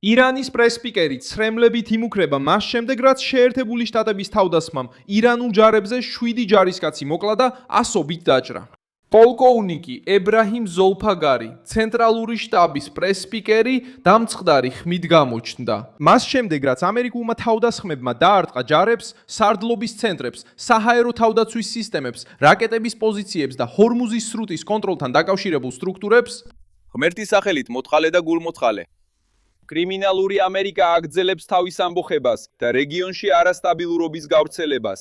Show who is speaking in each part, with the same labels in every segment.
Speaker 1: ირანის პრესპიკერი ცრემლებით იმუქრება მას შემდეგ, რაც შეერთებული შტატების თავდასხმამ ირანულ ჯარებზე 7 ჯარისკაცი მოკლა და ასობით დაჭრა. პოლკოვნიკი ებრაჰიმ ზოლფაგარი, ცენტრალური შტაბის პრესპიკერი, დამწყდარი ხმით გამოჩნდა. მას შემდეგ, რაც ამერიკულმა თავდასხმებმა დაარტყა ჯარებს, სარდლობის ცენტრებს, საჰაერო თავდაცვის სისტემებს, რაკეტების პოზიციებს და ჰორმუზის სრუტის კონტროლთან დაკავშირებულ სტრუქტურებს,
Speaker 2: ღმერთის სახელით მოთხალე და გულმოთხალე. კრიმინალური ამერიკა აგრძელებს თავის ამბოხებას და რეგიონში არასტაბილურობის გავრცელებას.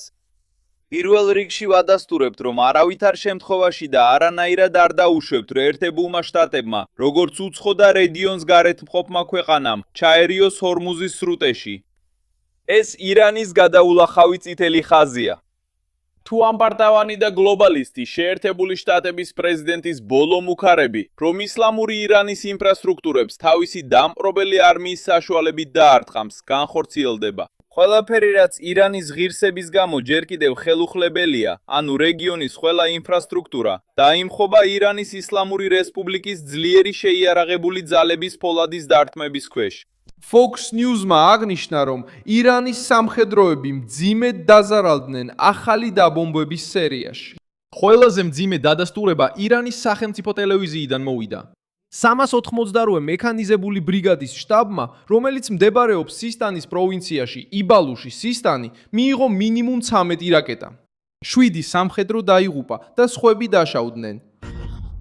Speaker 2: პირველ რიგში ვადასტურებთ, რომ არავითარ შემთხვევაში და არანაირად არ დაუშვებთ ერთებულმა შტატებმა, როგორც უცხო და რეგიონს გარეთ მყოფმა ქვეყანამ, ჩაერიოს ჰორმუზის სრუტეში. ეს ირანის გადაულახავი წითელი ხაზია. თუ ამპარტავანი და გლობალისტი შეერთებული შტატების პრეზიდენტის ბოლო მუქარები, რომ ისლამური ირანის ინფრასტრუქტურებს თავისი დამპყრობელი არმიის საშუალებით დაარტყამს, განხორციელდება. ყველაფერი, რაც ირანის ღირსების გამო ჯერ კიდევ ხელუხლებელია, ანუ რეგიონის ყველა ინფრასტრუქტურა, დაიმხობა ირანის ისლამური რესპუბლიკის ძლიერი შეიარაღებული ძალების ფოლადის დარტყმების ქვეშ.
Speaker 1: Fox News-მა აღნიშნა, რომ ირანის სამხედროები მძიმედ დაზარალდნენ ახალი დაბომბვების სერიაში. ყველაზე მძიმე დადასტურება ირანის სახელმწიფო ტელევიზიიდან მოვიდა. 388 მექანიზებული ბრიგადის შტაბმა, რომელიც მდებარეობს სისტანის პროვინციაში იბალუში სისტანი, მიიღო მინიმუმ 13 რაკეტა. 7 სამხედრო დაიღუპა და სხვები დაშავდნენ.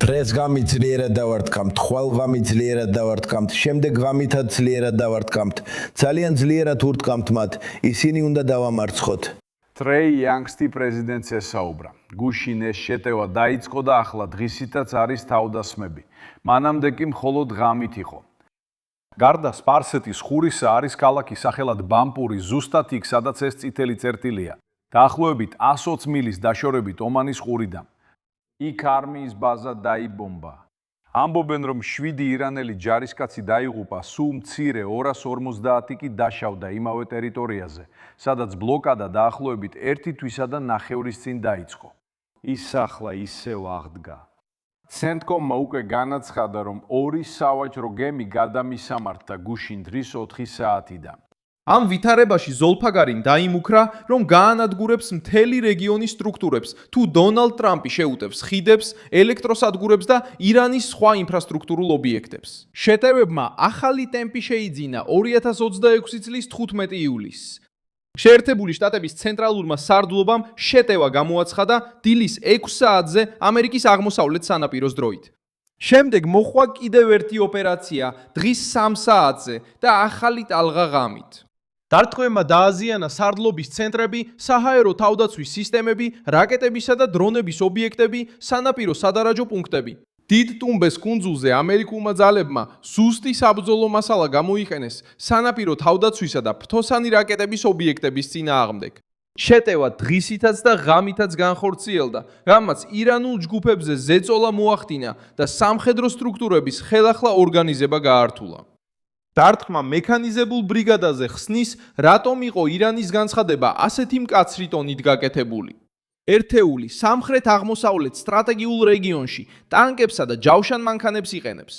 Speaker 3: დღეს ღამით ძლიერად დავარტყამთ, ხვალ ღამით ძლიერად დავარტყამთ, შემდეგ ღამითაც ძლიერად დავარტყამთ. ძალიან ძლიერად ურტყამთ მათ, ისინი უნდა დავამარცხოთ.
Speaker 4: ტრეი იანგსი პრეზიდენტს ესაუბრა. გუშინ ეს შეტევა დაიწყო და ახლა დღისითაც არის თავდასხმები. მანამდე კი მხოლოდ ღამით იყო. გარდა სპარსეთის ხურისა არის ქალაქი სახელად ბამპური ზუსტად იქ, სადაც ეს წითელი წერტილია. დაახლოებით 120 მილის დაშორებით ომანის ყურიდან. იქ არმიის ბაზა დაიბომბა. ამბობენ, რომ 7 ირანელი ჯარისკაცი დაიღუპა, სულ მცირე 250 კი დაშავდა იმავე ტერიტორიაზე, სადაც ბლოკადა დაახლოებით 1 თვისა და ნახევრის წინ დაიწყო. ის ახლა ისევ აღდგა. ცენტკომმა უკვე განაცხადა, რომ 2 სავაჭრო გემი გადამისამართა გუშინ დღის 4 საათიდან.
Speaker 1: ამ ვითარებაში ზოლფაგარიმ დაიმუქრა, რომ გაანადგურებს მთელი რეგიონის სტრუქტურებს, თუ დონალდ ტრამპი შეუტევს ხიდებს, ელექტროსადგურებს და ირანის სხვა ინფრასტრუქტურულ ობიექტებს. შეტევებმა ახალი ტემპი შეიძინა 2026 წლის 15 ივლისს. შეერთებული შტატების ცენტრალურმა სარდლობამ შეტევა გამოაცხადა დილის 6 საათზე ამერიკის აღმოსავლეთ სანაპიროს დროით. შემდეგ მოხვა კიდევ ერთი ოპერაცია დღის 3 საათზე და ახალი ტალღა ღამით. დარტყმებმა დააზიანა სარდლობის ცენტრები, საჰაერო თავდაცვის სისტემები, რაკეტებისა და დრონების ობიექტები, სანაპირო სადარაჯო პუნქტები. დიდ ტუმბეს კუნძულზე ამერიკულმა ძალებმა ზუსტი საბრძოლო მასალა გამოიყენეს სანაპირო თავდაცვისა და ფრთოსანი რაკეტების ობიექტების წინააღმდეგ. შეტევა დღისითაც და ღამითაც განხორციელდა, რამაც ირანულ ჯგუფებზე ზეწოლა მოახდინა და სამხედრო სტრუქტურების ხელახლა ორგანიზება გაართულა. დარტყმა მექანიზებულ ბრიგადაზე ხსნის, რატომ იყო ირანის განცხადება ასეთი მკაცრი ტონით გაკეთებული. ერთეული სამხრეთ-აღმოსავლეთ სტრატეგიულ რეგიონში ტანკებსა და ჯავშან მანქანებს იყენებს.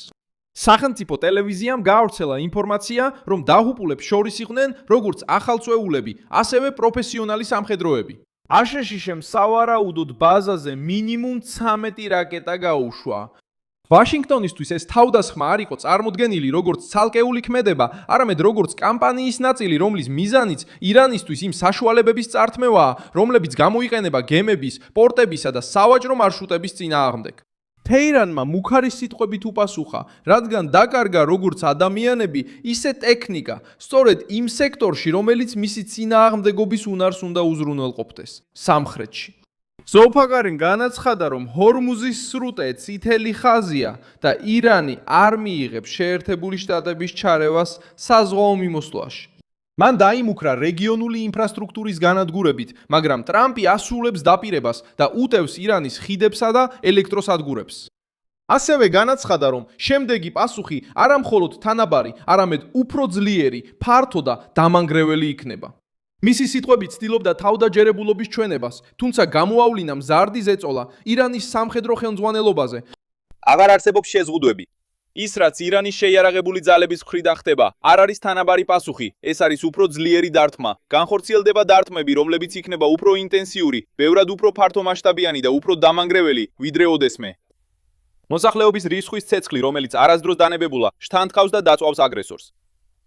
Speaker 1: სახელმწიფო ტელევიზიამ გაავრცელა ინფორმაცია, რომ დაღუპულებს შორის იყვნენ როგორც ახალწვეულები, ასევე პროფესიონალი სამხედროები. აშშ-მ სავარაუდოდ ბაზაზე მინიმუმ 13 რაკეტა გაუშვა. ვაშინგტონისთვის ეს თავდასხმა არ იყო წარმოდგენილი როგორც ცალკეული ქმედება, არამედ როგორც კამპანიის ნაწილი, რომლის მიზანიც ირანისთვის იმ საშუალებების წართმევაა, რომლებიც გამოიყენება გემების, პორტებისა და სავაჭრო მარშრუტების წინააღმდეგ. თეირანმა მუქარი სიტყვებით უპასუხა, რადგან დაკარგა როგორც ადამიანები, ისე ტექნიკა, სწორედ იმ სექტორში, რომელიც მისი წინააღმდეგობის უნარს უნდა უზრუნველყოფდეს, სამხრეთში. ზოლფაგარიმ განაცხადა, რომ ჰორმუზის სრუტე წითელი ხაზია და ირანი არ მიიღებს შეერთებული შტატების ჩარევას საზღვაო მიმოსვლაში. მან დაიმუქრა რეგიონული ინფრასტრუქტურის განადგურებით, მაგრამ ტრამპი ასრულებს დაპირებას და უტევს ირანის ხიდებსა და ელექტროსადგურებს. ასევე განაცხადა, რომ შემდეგი პასუხი არა მხოლოდ თანაბარი, არამედ უფრო ძლიერი, ფართო და დამანგრეველი იქნება. მისი სიტყვებით ცდილობდა თავდაჯერებულობის ჩვენებას, თუმცა გამოავლინა მზარდი ზეწოლა ირანის სამხედრო ხელმძღვანელობაზე.
Speaker 2: აღარ არსებობს შეზღუდვები. ის რაც ირანის შეიარაღებული ძალების მხრიდან ხდება, არ არის თანაბარი პასუხი, ეს არის უფრო ძლიერი დარტყმა. განხორციელდება დარტყმები, რომლებიც იქნება უფრო ინტენსიური, ბევრად უფრო ფართომასშტაბიანი და უფრო დამანგრეველი, ვიდრე ოდესმე. მოსახლეობის რიცხვის ცეცხლი, რომელიც არასდროს დანებებულა, შთანთქავს და დაწვავს აგრესორს.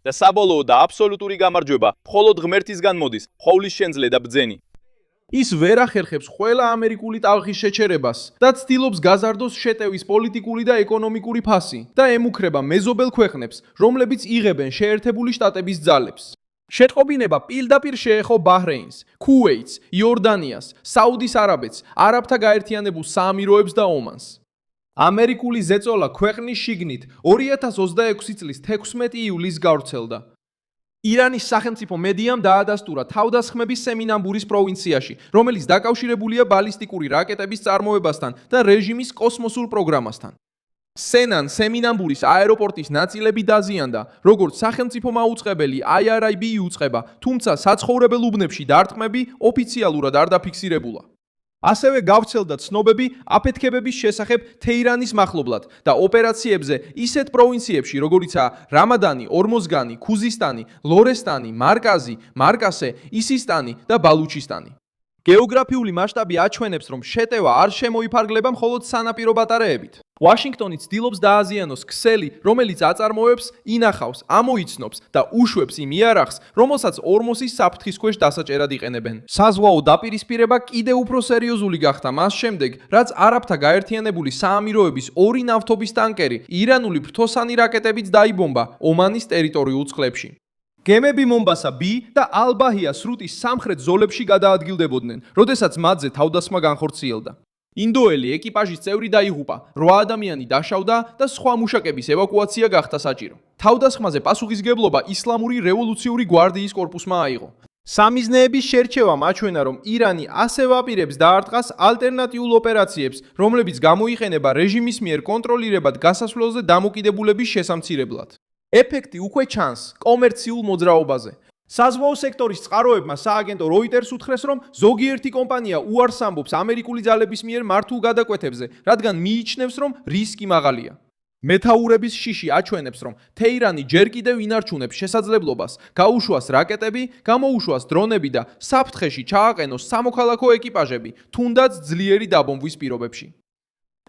Speaker 2: და საბოლოოდ და აბსოლუტური გამარჯვება მხოლოდ ღმერთისგან მოდის, ხოვლის შენძლე და ბრძენი.
Speaker 1: ის ვერ ახერხებს ყველა ამერიკული ტალღის შეჩერებას და ცდილობს გაზარდოს შეტევის პოლიტიკური და ეკონომიკური ფასი და ემუქრება მეზობელ ქვეყნებს, რომლებიც იღებენ შეერთებული შტატების ძალებს. შეტყობინება პირდაპირ შეეხო ბაჰრეინს, ქუვეითს, იორდანიას, საუდის არაბეთს, არაბთა გაერთიანებულ საამიროებს და ომანს. ამერიკული ზეწოლა ქვეყნის შიგნით 2026 წლის 16 ივლისს გავრცელდა. ირანის სახელმწიფო მედიამ დაადასტურა თავდასხმების სემინამბურის პროვინციაში, რომელიც დაკავშირებულია ბალისტიკური რაკეტების წარმოებასთან და რეჟიმის კოსმოსურ პროგრამასთან. სენან სემინამბურის აეროპორტის ნაწილები დაზიანდა, როგორც სახელმწიფო მაუწყებელი IRIB იუწყება, თუმცა საცხოვრებელ უბნებში დარტყმები ოფიციალურად არ დაფიქსირებულა. ასევე გავრცელდა ცნობები აფეთქებების შესახებ თეირანის მახლობლად და ოპერაციებზე ისეთ პროვინციებში, როგორიცაა რამადანი, ორმოზგანი, ქუზისტანი, ლორესტანი, მარკაზი, მარკასე, ისისტანი და ბალუჩისტანი. გეოგრაფიული მასშტაბი აჩვენებს, რომ შეტევა არ შემოიფარგლება მხოლოდ სანაპირო ბატარეებით. ვაშინგტონი ცდილობს დააზიანოს ქსელი, რომელიც აწარმოებს, ინახავს, ამოიცნობს და უშვებს იმ იარაღს, რომელსაც ორმოსის საფრთხის ქვეშ დასაჭერად იყენებენ. საზღვაო დაპირისპირება კიდევ უფრო სერიოზული გახდა მას შემდეგ, რაც არაბთა გაერთიანებული საამიროების 2 ნავთობის ტანკერი ირანული ფრთოსანი რაკეტებით დაიბომბა ომანის ტერიტორიულ წყლებში. გემები მომბასა B და ალბაჰია სრუტის სამხრეთ ზოლებში გადაადგილდებოდნენ, როდესაც მათზე თავდასხმა განხორციელდა. ინდოელი ეკიპაჟის წევრი დაიღუპა, 8 ადამიანი დაშავდა და სხვა მუშაკების ევაკუაცია გახდა საჭირო. თავდასხმაზე პასუხისგებლობა ისლამური რევოლუციური გვარდიის კორპუსმა აიღო. სამიზნეების შერჩევამ აჩვენა, რომ ირანი ასე ვაპირებს დაარტყას ალტერნატიულ ოპერაციებს, რომლებიც გამოიყენება რეჟიმის მიერ კონტროლირებად გასასვლელზე დამოკიდებულების შესამცირებლად. ეფექტი უკვე ჩანს კომერციულ მოძრაობაზე. საზღვაო სექტორის წყაროებმა სააგენტო Reuters უთხრეს, რომ ზოგიერთი კომპანია უარს ამბობს ამერიკული ძალების მიერ მართულ გადაკვეთებზე, რადგან მიიჩნევს, რომ რისკი მაღალია. მეთაურების შიში აჩვენებს, რომ თეირანი ჯერ კიდევ ინარჩუნებს შესაძლებლობას გაუშვას რაკეტები, გამოუშვას დრონები და საფრთხეში ჩააყენოს სამოქალაქო ეკიპაჟები, თუნდაც ძლიერი დაბომბვის პირობებში.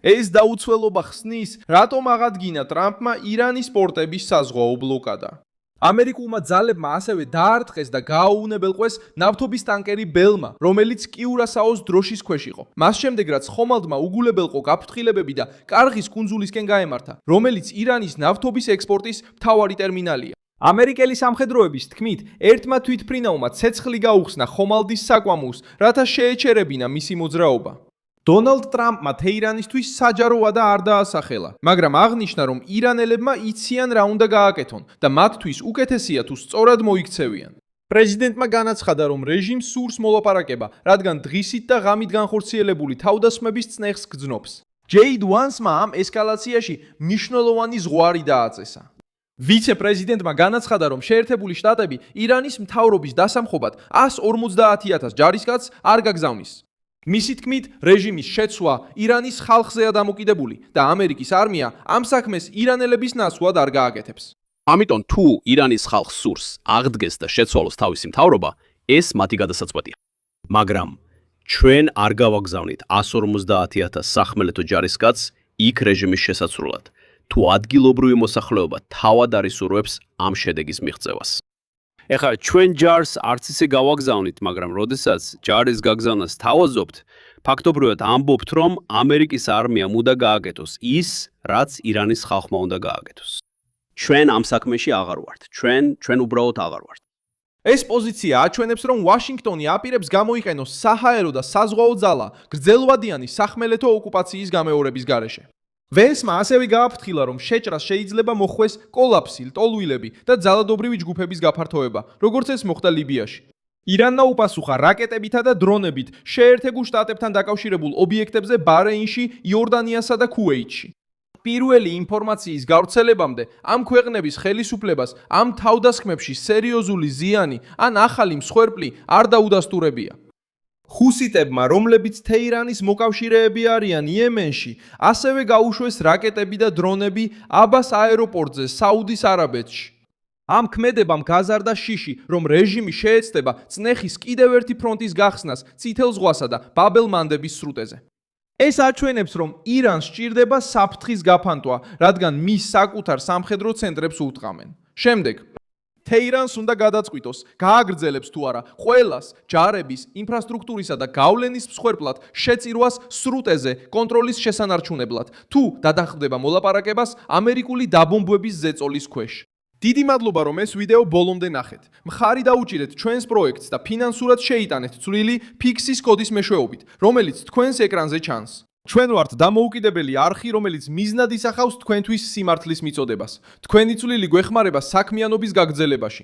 Speaker 1: ეს დაუცველობა ხსნის, რატომ აღადგინა ტრამპმა ირანის პორტების საზღვაო ბლოკადა. ამერიკულმა ძალებმა ასევე დაარტყეს და გააუვნებელყვეს ნავთობის ტანკერი ბელმა, რომელიც კიურასაოს დროშის ქვეშ იყო. მას შემდეგ, რაც ხომალდმა უგულებელყო გაფრთხილებები და კარღის კუნძულისკენ გაემართა, რომელიც ირანის ნავთობის ექსპორტის მთავარი ტერმინალია. ამერიკელი სამხედროების თქმით, ერთმა თვითმფრინავმა ცეცხლი გაუხსნა ხომალდის საკვამულს, რათა შეეჩერებინა მისი მოძრაობა. დონალდ ტრამპმა თეირანისთვის საჯარო ვადა არ დაასახელა, მაგრამ აღნიშნა, რომ ირანელებმა იციან რა უნდა გააკეთონ და მათთვის უკეთესია თუ სწორად მოიქცევიან. პრეზიდენტმა განაცხადა, რომ რეჟიმს სურს მოლაპარაკება, რადგან დღისით და ღამით განხორციელებული თავდასხმების წნეხს გრძნობს. ჯეიდ ვანსმა ამ ესკალაციაში მნიშვნელოვანი ზღვარი დააწესა. ვიცე-პრეზიდენტმა განაცხადა, რომ შეერთებული შტატები ირანის მთავრობის დასამხობად 150,000 ჯარისკაცს არ გაგზავნის. მისი თქმით, რეჟიმის შეცვლა ირანის ხალხზეა დამოკიდებული და ამერიკის არმია ამ საქმეს ირანელების ნაცვლად არ გააკეთებს.
Speaker 5: ამიტომ თუ ირანის ხალხს სურს აღდგეს და შეცვალოს თავისი მთავრობა, ეს მათი გადასაწყვეტია. მაგრამ ჩვენ არ გავაგზავნით 150,000 სახმელეთო ჯარისკაცს იქ რეჟიმის შესაცვლად, თუ ადგილობრივი მოსახლეობა თავად არ ისურვებს ამ შედეგის მიღწევას. ეხლა ჩვენ ჯარს არც ისე გავაგზავნით, მაგრამ როდესაც ჯარის გაგზავნას თავაზობთ, ფაქტობრივად ამბობთ, რომ ამერიკის არმიამ უნდა გააკეთოს ის, რაც ირანის ხალხმა უნდა გააკეთოს. ჩვენ ამ საქმეში აღარ ვართ. ჩვენ უბრალოდ აღარ ვართ.
Speaker 1: ეს პოზიცია აჩვენებს, რომ ვაშინგტონი აპირებს გამოიყენოს საჰაერო და საზღვაო ძალა გრძელვადიანი სახმელეთო ოკუპაციის გამეორების გარეშე. ვენსმა ასევე გააფრთხილა, რომ შეჭრას შეიძლება მოხვდეს კოლაფსი, ლტოლვილები და ძალადობრივი ჯგუფების გაფართოება, როგორც ეს მოხდა ლიბიაში. ირანმა უპასუხა რაკეტებითა და დრონებით შეერთებულ შტატებთან დაკავშირებულ ობიექტებზე ბაჰრეინში, იორდანიასა და ქუვეითში. პირველი ინფორმაციის გავრცელებამდე ამ ქვეყნების ხელისუფლებას ამ თავდასხმებში სერიოზული ზიანი ან ახალი მსხვერპლი არ დაუდასტურებია. ჰუსიტებმა, რომლებიც თეირანის მოკავშირეები არიან იემენში, ასევე გაუშვეს რაკეტები და დრონები აბას აეროპორტზე, საუდის არაბეთში. ამ ქმედებამ გაზარდა შიში, რომ რეჟიმი შეეცდება წნეხის კიდევ ერთი ფრონტის გახსნას წითელ ზღვასა და ბაბ-ელ-მანდების სრუტეზე. ეს აჩვენებს, რომ ირანს სჭირდება საფრთხის გაფანტვა, რადგან მის საკუთარ სამხედრო ცენტრებს უტყამენ. შემდეგ თეირანს უნდა გადაწყვიტოს, გააგრძელებს თუ არა ყველას ჯარების, ინფრასტრუქტურისა და გავლენის მსხვერპლად შეწირვას სრუტეზე კონტროლის შესანარჩუნებლად, თუ გადახვდება მოლაპარაკებას ამერიკული დაბომბვების ზეწოლის ქვეშ. დიდი მადლობა, რომ ეს ვიდეო ბოლომდე ნახეთ. მხარი დაუჭირეთ ჩვენს პროექტს და ფინანსურად შეიტანეთ წვლილი ფიქსის კოდის მეშვეობით, რომელიც თქვენს ეკრანზე ჩანს. ჩვენ ვართ დამოუკიდებელი არხი, რომელიც მიზნად ისახავს თქვენთვის სიმართლის მიწოდებას. თქვენი წვლილი გვეხმარება საქმიანობის გაგრძელებაში.